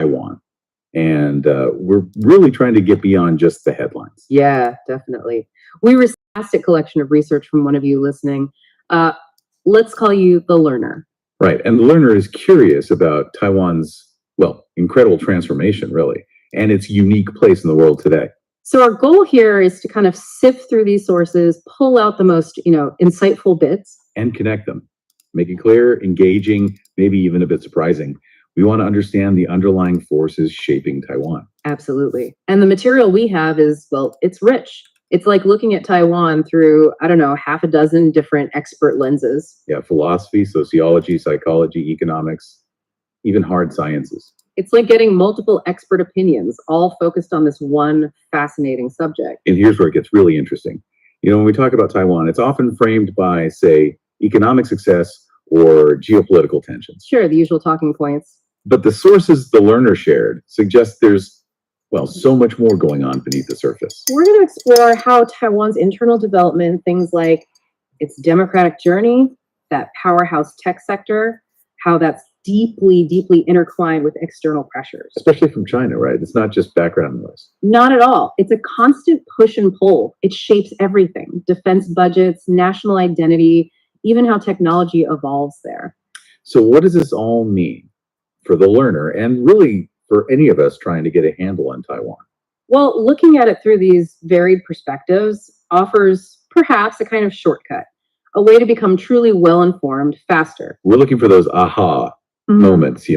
Taiwan. And we're really trying to get beyond just the headlines. Yeah, definitely. We received a fantastic collection of research from one of you listening. Let's call you the learner. Right. And the learner is curious about Taiwan's, well, incredible transformation, really, and its unique place in the world today. So our goal here is to kind of sift through these sources, pull out the most, insightful bits. And connect them. Make it clear, engaging, maybe even a bit surprising. We want to understand the underlying forces shaping Taiwan. Absolutely. And the material we have is, well, it's rich. It's like looking at Taiwan through, I don't know, half a dozen different expert lenses. Yeah, philosophy, sociology, psychology, economics, even hard sciences. It's like getting multiple expert opinions, all focused on this one fascinating subject. And here's where it gets really interesting. When we talk about Taiwan, it's often framed by, say, economic success or geopolitical tensions. Sure, the usual talking points. But the sources the learner shared suggest there's, well, so much more going on beneath the surface. We're going to explore how Taiwan's internal development, things like its democratic journey, that powerhouse tech sector, how that's deeply, deeply intertwined with external pressures. Especially from China, right? It's not just background noise. Not at all. It's a constant push and pull. It shapes everything: defense budgets, national identity, even how technology evolves there. So what does this all mean for the learner and really for any of us trying to get a handle on Taiwan? Well, looking at it through these varied perspectives offers perhaps a kind of shortcut, a way to become truly well-informed faster. We're looking for those aha moments,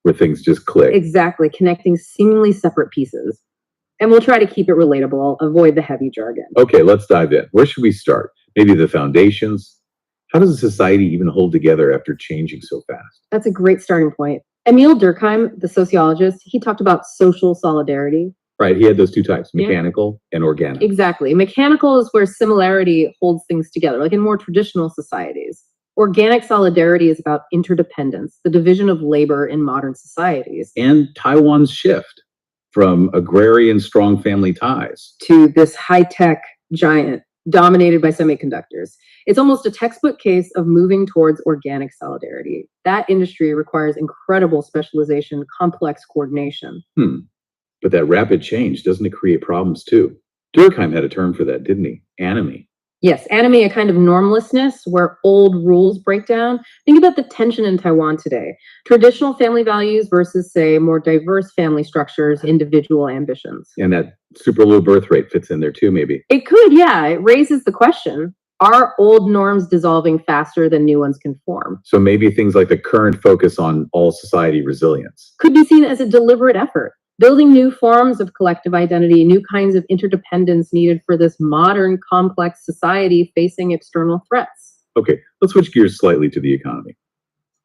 where things just click. Exactly, connecting seemingly separate pieces. And we'll try to keep it relatable, avoid the heavy jargon. Okay, let's dive in. Where should we start? Maybe the foundations? How does a society even hold together after changing so fast? That's a great starting point. Emil Durkheim, the sociologist, he talked about social solidarity. Right, he had those two types, mechanical and organic. Exactly. Mechanical is where similarity holds things together, like in more traditional societies. Organic solidarity is about interdependence, the division of labor in modern societies. And Taiwan's shift from agrarian strong family ties to this high-tech giant dominated by semiconductors. It's almost a textbook case of moving towards organic solidarity. That industry requires incredible specialization, complex coordination. But that rapid change, doesn't it create problems too? Durkheim had a term for that, didn't he? Anime. Yes, anime, a kind of normlessness where old rules break down. Think about the tension in Taiwan today. Traditional family values versus, say, more diverse family structures, individual ambitions. And that super low birth rate fits in there too, maybe. It could, yeah. It raises the question, are old norms dissolving faster than new ones can form? So maybe things like the current focus on all society resilience could be seen as a deliberate effort, building new forms of collective identity, new kinds of interdependence needed for this modern, complex society facing external threats. Okay, let's switch gears slightly to the economy.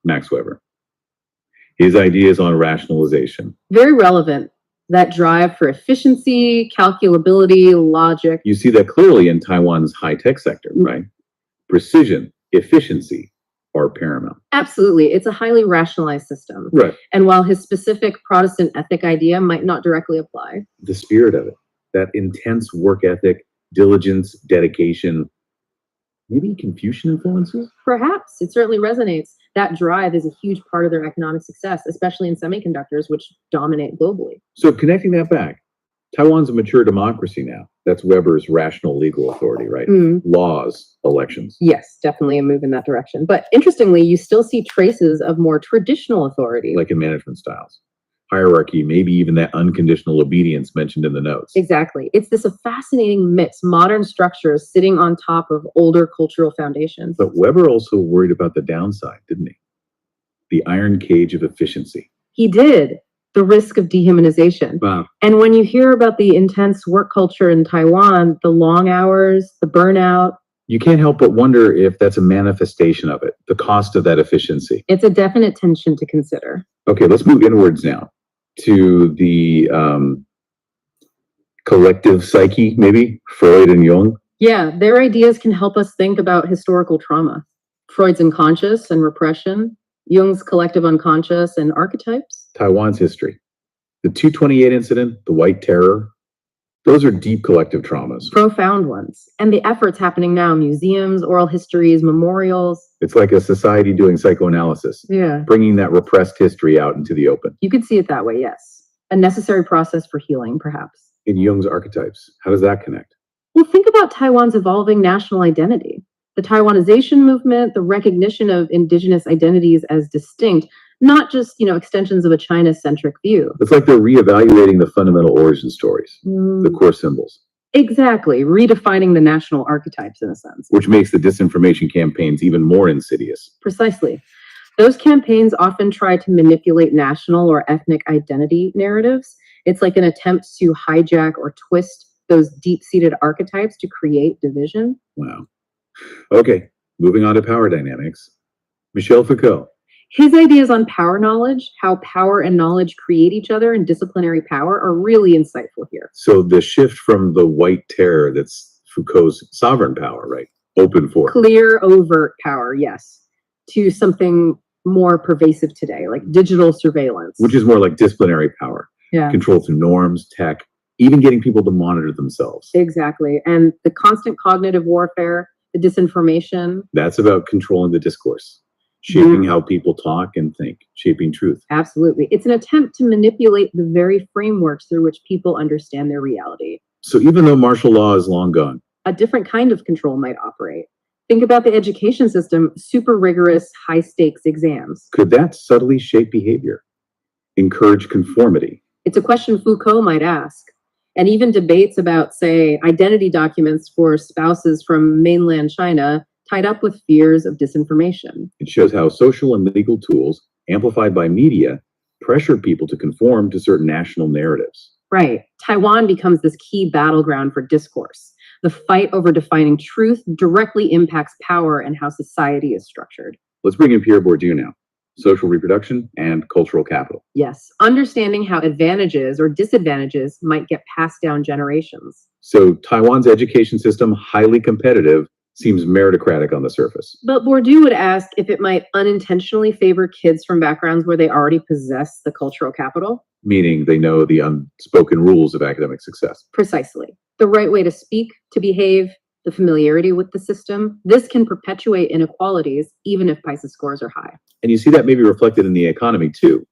Max Weber. His ideas on rationalization. Very relevant. That drive for efficiency, calculability, logic. You see that clearly in Taiwan's high-tech sector, right? Precision, efficiency are paramount. Absolutely. It's a highly rationalized system. Right. And while his specific Protestant ethic idea might not directly apply, the spirit of it, that intense work ethic, diligence, dedication, maybe Confucian influences? Perhaps. It certainly resonates. That drive is a huge part of their economic success, especially in semiconductors, which dominate globally. So connecting that back, Taiwan's a mature democracy now. That's Weber's rational legal authority, right? Laws, elections. Yes, definitely a move in that direction. But interestingly, you still see traces of more traditional authority. Like in management styles. Hierarchy, maybe even that unconditional obedience mentioned in the notes. Exactly. It's this fascinating mix, modern structures sitting on top of older cultural foundations. But Weber also worried about the downside, didn't he? The iron cage of efficiency. He did. The risk of dehumanization. Wow. And when you hear about the intense work culture in Taiwan, the long hours, the burnout, you can't help but wonder if that's a manifestation of it, the cost of that efficiency. It's a definite tension to consider. Okay, let's move inwards now to the collective psyche, maybe, Freud and Jung. Yeah, their ideas can help us think about historical trauma. Freud's unconscious and repression, Jung's collective unconscious and archetypes. Taiwan's history. The 228 incident, the White Terror, Those are deep collective traumas. Profound ones. And the efforts happening now, museums, oral histories, memorials. It's like a society doing psychoanalysis, Yeah. bringing that repressed history out into the open. You could see it that way, yes. A necessary process for healing, perhaps. In Jung's archetypes, how does that connect? Well, think about Taiwan's evolving national identity. The Taiwanization movement, the recognition of indigenous identities as distinct, not just, extensions of a China-centric view. It's like they're reevaluating the fundamental origin stories, the core symbols. Exactly, redefining the national archetypes in a sense. Which makes the disinformation campaigns even more insidious. Precisely. Those campaigns often try to manipulate national or ethnic identity narratives. It's like an attempt to hijack or twist those deep-seated archetypes to create division. Wow. Okay, moving on to power dynamics. Michel Foucault. His ideas on power knowledge, how power and knowledge create each other and disciplinary power, are really insightful here. So the shift from the white terror that's Foucault's sovereign power, right? Open for. Clear, overt power, yes. To something more pervasive today, like digital surveillance. Which is more like disciplinary power. Yeah. Control through norms, tech, even getting people to monitor themselves. Exactly. And the constant cognitive warfare, the disinformation. That's about controlling the discourse, shaping how people talk and think, shaping truth. Absolutely. It's an attempt to manipulate the very frameworks through which people understand their reality. So even though martial law is long gone, a different kind of control might operate. Think about the education system, super rigorous, high stakes exams. Could that subtly shape behavior? Encourage conformity? It's a question Foucault might ask. And even debates about, say, identity documents for spouses from mainland China tied up with fears of disinformation. It shows how social and legal tools, amplified by media, pressure people to conform to certain national narratives. Right. Taiwan becomes this key battleground for discourse. The fight over defining truth directly impacts power and how society is structured. Let's bring in Pierre Bourdieu now. Social reproduction and cultural capital. Yes, understanding how advantages or disadvantages might get passed down generations. So Taiwan's education system, highly competitive, seems meritocratic on the surface. But Bourdieu would ask if it might unintentionally favor kids from backgrounds where they already possess the cultural capital. Meaning they know the unspoken rules of academic success. Precisely. The right way to speak, to behave, the familiarity with the system. This can perpetuate inequalities, even if PISA scores are high. And you see that maybe reflected in the economy too.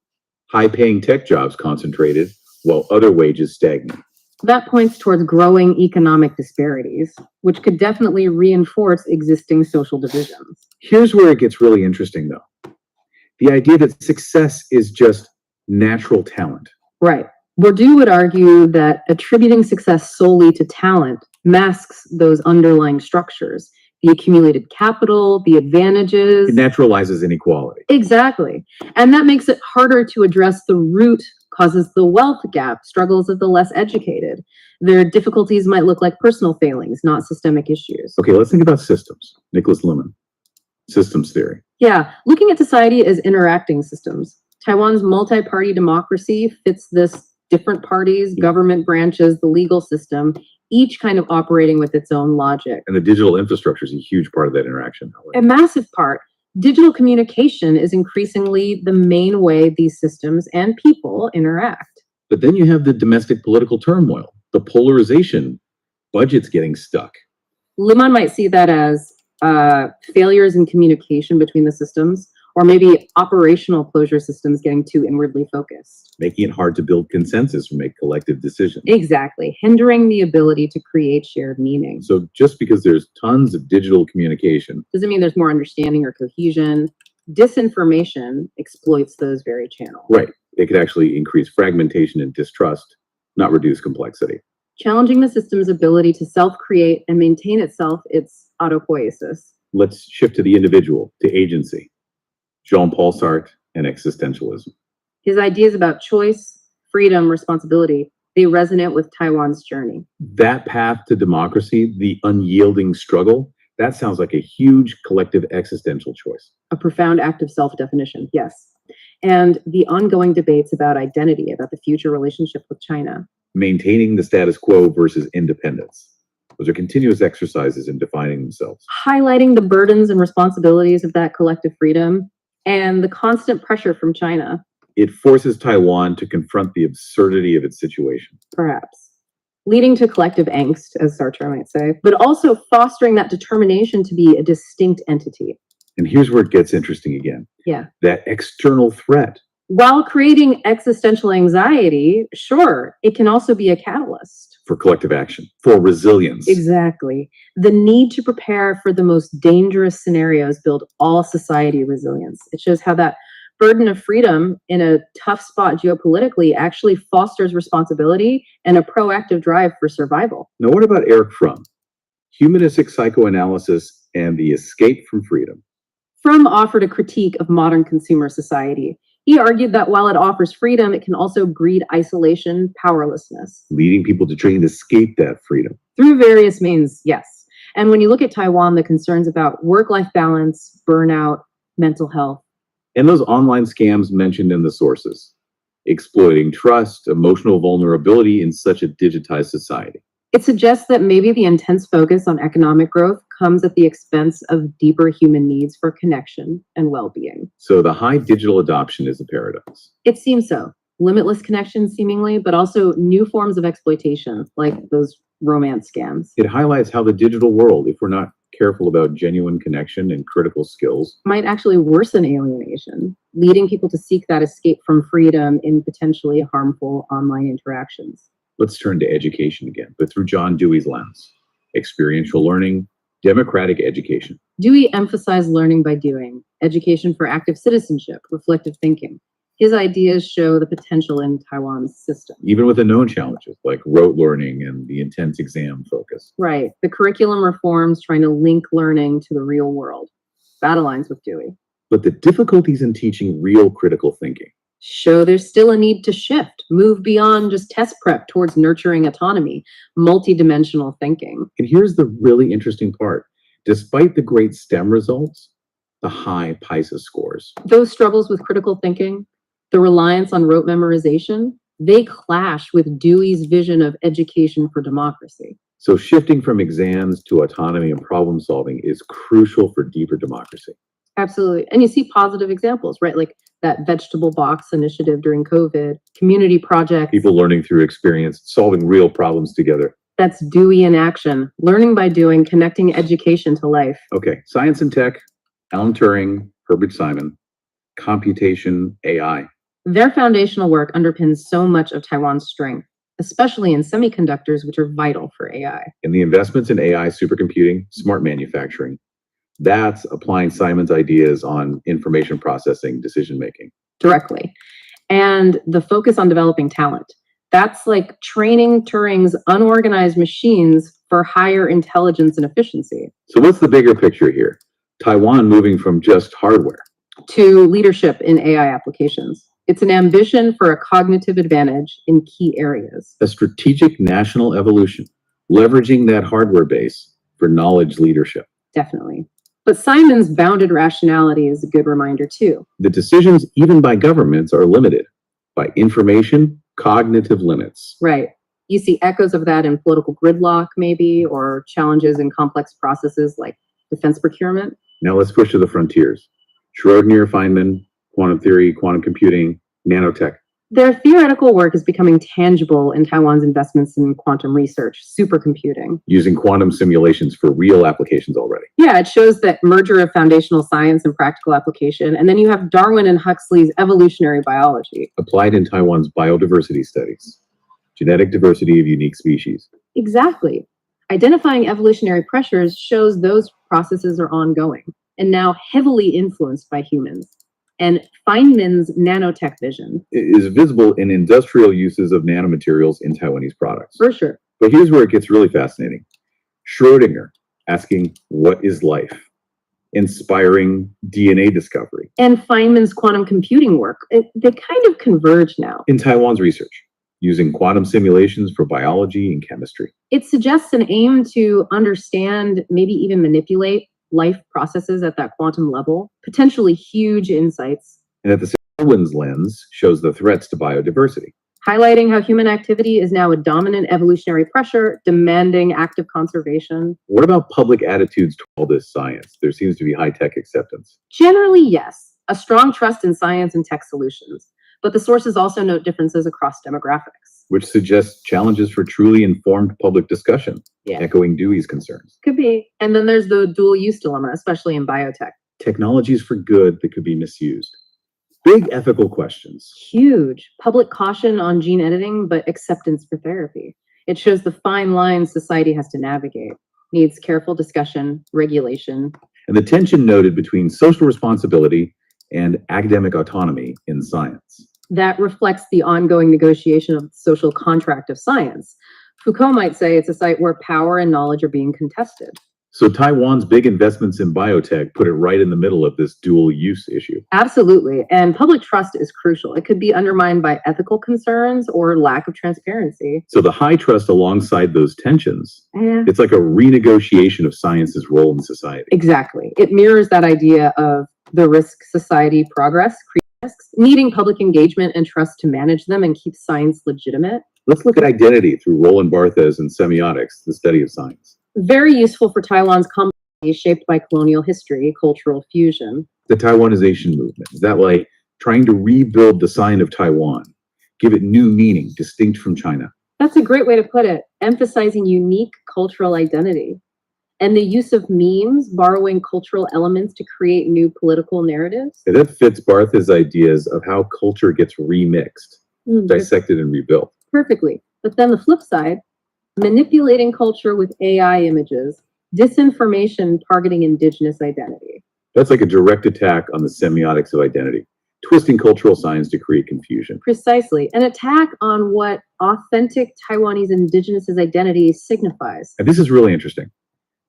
High-paying tech jobs concentrated, while other wages stagnant. That points towards growing economic disparities, which could definitely reinforce existing social divisions. Here's where it gets really interesting, though. The idea that success is just natural talent. Right. Bourdieu would argue that attributing success solely to talent masks those underlying structures, the accumulated capital, the advantages. It naturalizes inequality. Exactly. And that makes it harder to address the root causes the wealth gap, struggles of the less educated. Their difficulties might look like personal failings, not systemic issues. Okay, let's think about systems. Nicholas Luhmann, systems theory. Yeah, looking at society as interacting systems. Taiwan's multi-party democracy fits this: different parties, government branches, the legal system, each kind of operating with its own logic. And the digital infrastructure is a huge part of that interaction. A massive part. Digital communication is increasingly the main way these systems and people interact. But then you have the domestic political turmoil, the polarization, budgets getting stuck. Luhmann might see that as failures in communication between the systems, or maybe operational closure systems getting too inwardly focused. Making it hard to build consensus or make collective decisions. Exactly, hindering the ability to create shared meaning. So just because there's tons of digital communication doesn't mean there's more understanding or cohesion. Disinformation exploits those very channels. Right. It could actually increase fragmentation and distrust, not reduce complexity. Challenging the system's ability to self-create and maintain itself, its autopoiesis. Let's shift to the individual, to agency. Jean-Paul Sartre and existentialism. His ideas about choice, freedom, responsibility, they resonate with Taiwan's journey. That path to democracy, the unyielding struggle, that sounds like a huge collective existential choice. A profound act of self-definition, yes. And the ongoing debates about identity, about the future relationship with China. Maintaining the status quo versus independence. Those are continuous exercises in defining themselves. Highlighting the burdens and responsibilities of that collective freedom and the constant pressure from China. It forces Taiwan to confront the absurdity of its situation. Perhaps. leading to collective angst, as Sartre might say, but also fostering that determination to be a distinct entity. And here's where it gets interesting again. Yeah. That external threat. While creating existential anxiety, sure, it can also be a catalyst. For collective action, for resilience. Exactly. The need to prepare for the most dangerous scenarios build all society resilience. It shows how that burden of freedom in a tough spot geopolitically actually fosters responsibility and a proactive drive for survival. Now, what about Eric Fromm? Humanistic psychoanalysis and the escape from freedom. Fromm offered a critique of modern consumer society. He argued that while it offers freedom, it can also breed isolation, powerlessness. Leading people to try and escape that freedom. Through various means, yes. And when you look at Taiwan, the concerns about work-life balance, burnout, mental health. And those online scams mentioned in the sources. Exploiting trust, emotional vulnerability in such a digitized society. It suggests that maybe the intense focus on economic growth comes at the expense of deeper human needs for connection and well-being. So the high digital adoption is a paradox. It seems so. Limitless connection, seemingly, but also new forms of exploitation, like those romance scams. It highlights how the digital world, if we're not careful about genuine connection and critical skills, might actually worsen alienation, leading people to seek that escape from freedom in potentially harmful online interactions. Let's turn to education again, but through John Dewey's lens. Experiential learning, democratic education. Dewey emphasized learning by doing, education for active citizenship, reflective thinking. His ideas show the potential in Taiwan's system. Even with the known challenges like rote learning and the intense exam focus. Right. The curriculum reforms trying to link learning to the real world. That aligns with Dewey. But the difficulties in teaching real critical thinking show there's still a need to shift, move beyond just test prep towards nurturing autonomy, multidimensional thinking. And here's the really interesting part. Despite the great STEM results, the high PISA scores. Those struggles with critical thinking, the reliance on rote memorization, they clash with Dewey's vision of education for democracy. So shifting from exams to autonomy and problem solving is crucial for deeper democracy. Absolutely. And you see positive examples, right? Like that vegetable box initiative during COVID, community projects. People learning through experience, solving real problems together. That's Dewey in action, learning by doing, connecting education to life. Okay, science and tech, Alan Turing, Herbert Simon, computation, AI. Their foundational work underpins so much of Taiwan's strength, especially in semiconductors, which are vital for AI. And the investments in AI, supercomputing, smart manufacturing, that's applying Simon's ideas on information processing, decision-making. Directly. And the focus on developing talent. That's like training Turing's unorganized machines for higher intelligence and efficiency. So what's the bigger picture here? Taiwan moving from just hardware to leadership in AI applications. It's an ambition for a cognitive advantage in key areas. A strategic national evolution, leveraging that hardware base for knowledge leadership. Definitely. But Simon's bounded rationality is a good reminder too. The decisions, even by governments, are limited by information, cognitive limits. Right. You see echoes of that in political gridlock, maybe, or challenges in complex processes like defense procurement. Now let's push to the frontiers. Schrodinger, Feynman, quantum theory, quantum computing, nanotech. Their theoretical work is becoming tangible in Taiwan's investments in quantum research, supercomputing. Using quantum simulations for real applications already. Yeah, it shows that merger of foundational science and practical application. And then you have Darwin and Huxley's evolutionary biology. Applied in Taiwan's biodiversity studies. Genetic diversity of unique species. Exactly. Identifying evolutionary pressures shows those processes are ongoing and now heavily influenced by humans. And Feynman's nanotech vision is visible in industrial uses of nanomaterials in Taiwanese products. For sure. But here's where it gets really fascinating. Schrodinger asking, what is life? Inspiring DNA discovery. And Feynman's quantum computing work, they kind of converge now. In Taiwan's research, using quantum simulations for biology and chemistry. It suggests an aim to understand, maybe even manipulate life processes at that quantum level, potentially huge insights. And at the same Darwin's lens shows the threats to biodiversity. Highlighting how human activity is now a dominant evolutionary pressure demanding active conservation. What about public attitudes to all this science? There seems to be high-tech acceptance. Generally, yes. A strong trust in science and tech solutions. But the sources also note differences across demographics. which suggests challenges for truly informed public discussion, Yeah. echoing Dewey's concerns. Could be. And then there's the dual use dilemma, especially in biotech. Technologies for good that could be misused. Big ethical questions. Huge. Public caution on gene editing, but acceptance for therapy. It shows the fine lines society has to navigate. Needs careful discussion, regulation. And the tension noted between social responsibility and academic autonomy in science. That reflects the ongoing negotiation of the social contract of science. Foucault might say it's a site where power and knowledge are being contested. So Taiwan's big investments in biotech put it right in the middle of this dual use issue. Absolutely. And public trust is crucial. It could be undermined by ethical concerns or lack of transparency. So the high trust alongside those tensions, Yeah. it's like a renegotiation of science's role in society. Exactly. It mirrors that idea of the risk society progress, risks, needing public engagement and trust to manage them and keep science legitimate. Let's look at identity through Roland Barthes and semiotics, the study of science. Very useful for Taiwan's complexity shaped by colonial history, cultural fusion. The Taiwanization movement, is that like trying to rebuild the sign of Taiwan, give it new meaning, distinct from China? That's a great way to put it, emphasizing unique cultural identity. And the use of memes, borrowing cultural elements to create new political narratives. And that fits Barthes' ideas of how culture gets remixed, dissected, and rebuilt. Perfectly. But then the flip side, manipulating culture with AI images, disinformation targeting indigenous identity. That's like a direct attack on the semiotics of identity, twisting cultural signs to create confusion. Precisely. An attack on what authentic Taiwanese indigenous identity signifies. And this is really interesting.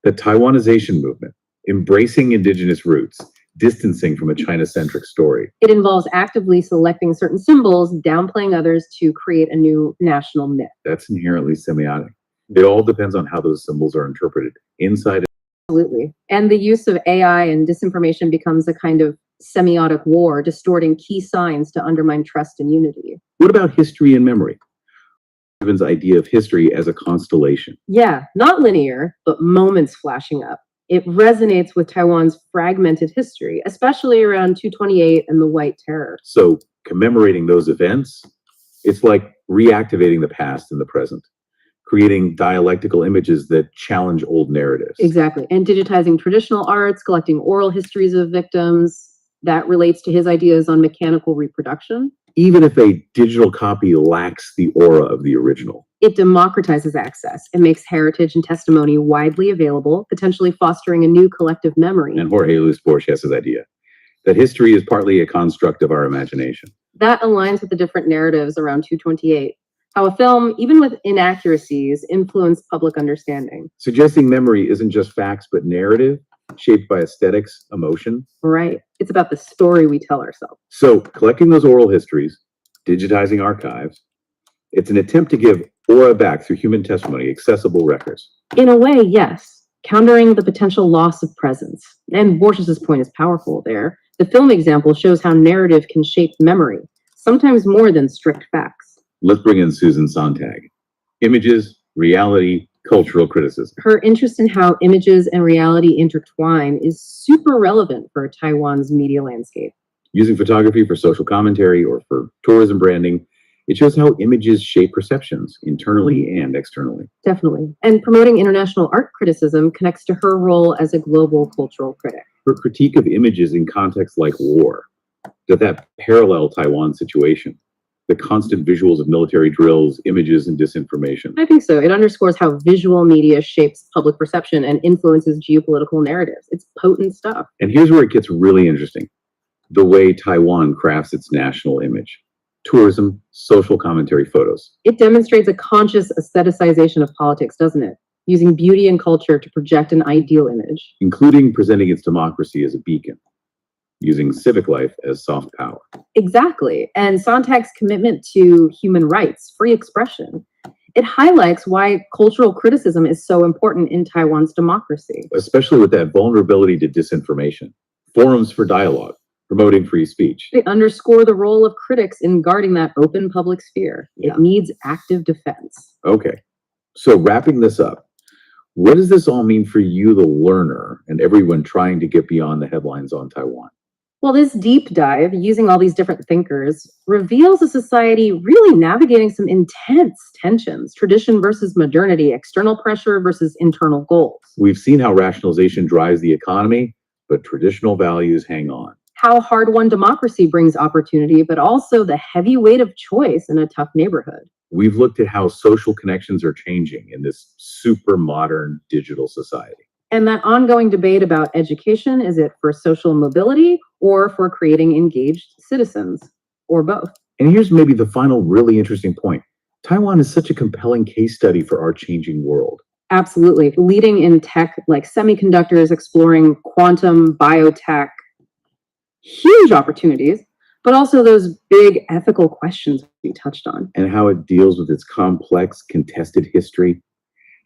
The Taiwanization movement, embracing indigenous roots, distancing from a China-centric story. It involves actively selecting certain symbols, downplaying others to create a new national myth. That's inherently semiotic. It all depends on how those symbols are interpreted inside. Absolutely. And the use of AI and disinformation becomes a kind of semiotic war, distorting key signs to undermine trust and unity. What about history and memory? Evan's idea of history as a constellation. Yeah, not linear, but moments flashing up. It resonates with Taiwan's fragmented history, especially around 228 and the White Terror. So commemorating those events, it's like reactivating the past in the present, creating dialectical images that challenge old narratives. Exactly. And digitizing traditional arts, collecting oral histories of victims. That relates to his ideas on mechanical reproduction. Even if a digital copy lacks the aura of the original. It democratizes access. It makes heritage and testimony widely available, potentially fostering a new collective memory. And Jorge Luis Borges' idea that history is partly a construct of our imagination. That aligns with the different narratives around 228. How a film, even with inaccuracies, influenced public understanding. Suggesting memory isn't just facts, but narrative, shaped by aesthetics, emotion. Right. It's about the story we tell ourselves. So collecting those oral histories, digitizing archives, it's an attempt to give aura back through human testimony, accessible records. In a way, yes. Countering the potential loss of presence. And Borges' point is powerful there. The film example shows how narrative can shape memory, sometimes more than strict facts. Let's bring in Susan Sontag. Images, reality, cultural criticism. Her interest in how images and reality intertwine is super relevant for Taiwan's media landscape. Using photography for social commentary or for tourism branding, it shows how images shape perceptions internally and externally. Definitely. And promoting international art criticism connects to her role as a global cultural critic. Her critique of images in contexts like war, does that parallel Taiwan's situation? The constant visuals of military drills, images, and disinformation. I think so. It underscores how visual media shapes public perception and influences geopolitical narratives. It's potent stuff. And here's where it gets really interesting. The way Taiwan crafts its national image. Tourism, social commentary photos. It demonstrates a conscious aestheticization of politics, doesn't it? Using beauty and culture to project an ideal image. Including presenting its democracy as a beacon. Using civic life as soft power. Exactly. And Sontag's commitment to human rights, free expression, it highlights why cultural criticism is so important in Taiwan's democracy. Especially with that vulnerability to disinformation. Forums for dialogue, promoting free speech. They underscore the role of critics in guarding that open public sphere. It needs active defense. Okay. So wrapping this up, what does this all mean for you, the learner, and everyone trying to get beyond the headlines on Taiwan? Well, this deep dive, using all these different thinkers, reveals a society really navigating some intense tensions, tradition versus modernity, external pressure versus internal goals. We've seen how rationalization drives the economy, but traditional values hang on. How hard-won democracy brings opportunity, but also the heavy weight of choice in a tough neighborhood. We've looked at how social connections are changing in this super modern digital society. And that ongoing debate about education, is it for social mobility or for creating engaged citizens, or both? And here's maybe the final really interesting point. Taiwan is such a compelling case study for our changing world. Absolutely. Leading in tech like semiconductors, exploring quantum, biotech, huge opportunities, but also those big ethical questions we touched on. And how it deals with its complex, contested history,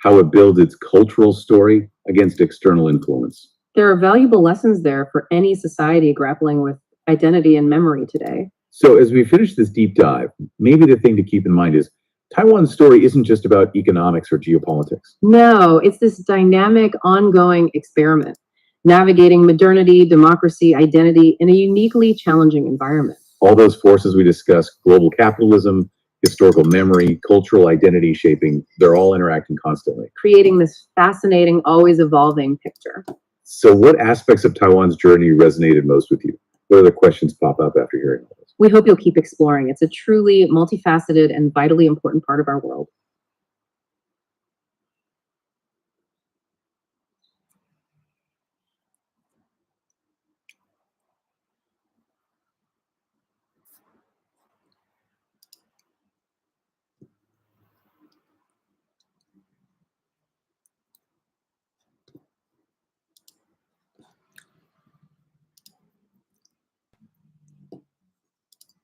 how it builds its cultural story against external influence. There are valuable lessons there for any society grappling with identity and memory today. So as we finish this deep dive, maybe the thing to keep in mind is Taiwan's story isn't just about economics or geopolitics. No, it's this dynamic, ongoing experiment, navigating modernity, democracy, identity in a uniquely challenging environment. All those forces we discussed, global capitalism, historical memory, cultural identity shaping, they're all interacting constantly, creating this fascinating, always evolving picture. So what aspects of Taiwan's journey resonated most with you? What other questions pop up after hearing all this? We hope you'll keep exploring. It's a truly multifaceted and vitally important part of our world.